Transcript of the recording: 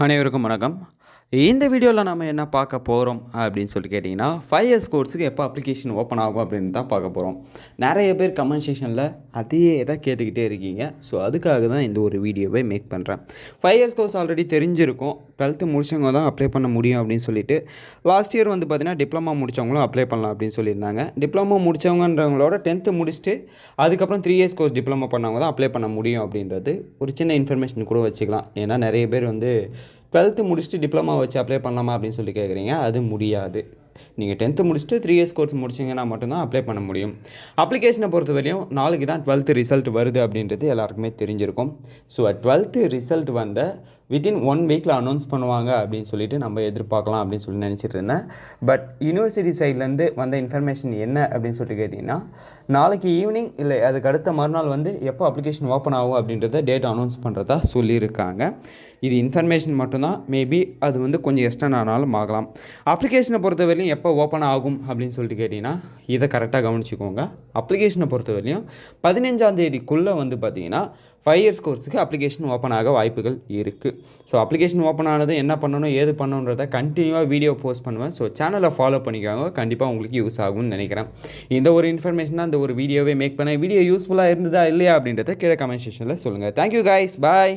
அனைவருக்கும் வணக்கம். இந்த வீடியோவில் நம்ம என்ன பார்க்க போகிறோம் அப்படின்னு சொல்லி கேட்டிங்கன்னா, 5 இயர்ஸ் கோர்ஸுக்கு எப்போ அப்ளிகேஷன் ஓப்பன் ஆகும் அப்படின்னு தான் பார்க்க போகிறோம். நிறைய பேர் கமெண்ட் செக்ஷனில் அதையே தான் கேட்டுக்கிட்டே இருக்கீங்க. ஸோ அதுக்காக தான் இந்த ஒரு வீடியோவை மேக் பண்ணுறேன். 5 இயர்ஸ் கோர்ஸ் ஆல்ரெடி தெரிஞ்சிருக்கும். 12th முடிச்சவங்க தான் அப்ளை பண்ண முடியும் அப்படின்னு சொல்லிட்டு லாஸ்ட் இயர் வந்து பார்த்திங்கன்னா டிப்ளமா முடித்தவங்களும் அப்ளை பண்ணலாம் அப்படின்னு சொல்லியிருந்தாங்க. டிப்ளமா முடித்தவங்கன்றவங்களோட 10th முடிச்சுட்டு அதுக்கப்புறம் 3 இயர்ஸ் கோர்ஸ் டிப்ளமா பண்ணவங்க தான் அப்ளை பண்ண முடியும் அப்படின்றது ஒரு சின்ன இன்ஃபர்மேஷன் கூட வச்சுக்கலாம். ஏன்னா நிறைய பேர் வந்து 12th முடிச்சுட்டு டிப்ளமா வச்சு அப்ளை பண்ணலாமா அப்படின்னு சொல்லி கேட்குறீங்க. அது முடியாது. நீங்கள் 10th முடிச்சுட்டு 3 இயர்ஸ் கோர்ஸ் முடிச்சிங்கன்னா மட்டும்தான் அப்ளை பண்ண முடியும். அப்ளிகேஷனை பொறுத்த வரையும் நாளைக்கு தான் 12th ரிசல்ட் வருது அப்படின்றது எல்லாருக்குமே தெரிஞ்சிருக்கும். ஸோ 12th ரிசல்ட் வந்த வித்தின் 1 வீக்கில் அனௌன்ஸ் பண்ணுவாங்க அப்படின்னு சொல்லிட்டு நம்ம எதிர்பார்க்கலாம் அப்படின்னு சொல்லி நினச்சிட்டு இருந்தேன். பட் யூனிவர்சிட்டி சைட்லேருந்து வந்த இன்ஃபர்மேஷன் என்ன அப்படின்னு சொல்லிட்டு கேட்டிங்கன்னா, நாளைக்கு ஈவினிங் இல்லை அதுக்கு அடுத்த மறுநாள் வந்து எப்போ அப்ளிகேஷன் ஓப்பன் ஆகும் அப்படின்றத டேட் அனௌன்ஸ் பண்ணுறதா சொல்லியிருக்காங்க. இது இன்ஃபர்மேஷன் மட்டும்தான். மேபி அது வந்து கொஞ்சம் எக்ஸ்டெண்ட் ஆனாலும் ஆகலாம். அப்ளிகேஷனை பொறுத்தவரையும் எப்போ ஓப்பன் ஆகும் அப்படின்னு சொல்லிட்டு கேட்டிங்கன்னா, இதை கரெக்டாக கவனிச்சிக்கோங்க. அப்ளிகேஷனை பொறுத்தவரையும் 15ஆம் தேதிக்குள்ளே வந்து பார்த்திங்கன்னா 5 இயர்ஸ் கோர்ஸுக்கு அப்ளிகேஷன் ஓப்பன் ஆக வாய்ப்புகள் இருக்குது. ஸோ அப்ளிகேஷன் ஓப்பன் ஆனது என்ன பண்ணணும் ஏது பண்ணணுன்றதை கண்டினியூவாக வீடியோ போஸ்ட் பண்ணுவேன். ஸோ சேனலை ஃபாலோ பண்ணிக்கோங்க. கண்டிப்பாக உங்களுக்கு யூஸ் ஆகும்னு நினைக்கிறேன். இந்த ஒரு இன்ஃபர்மேஷன் தான் இந்த ஒரு வீடியோவே மேக் பண்ணேன். வீடியோ யூஸ்ஃபுல்லாக இருந்ததா இல்லையா அப்படின்றத கீழே கமெண்ட் செக்ஷனில் சொல்லுங்கள். தேங்க்யூ கைஸ், பாய்.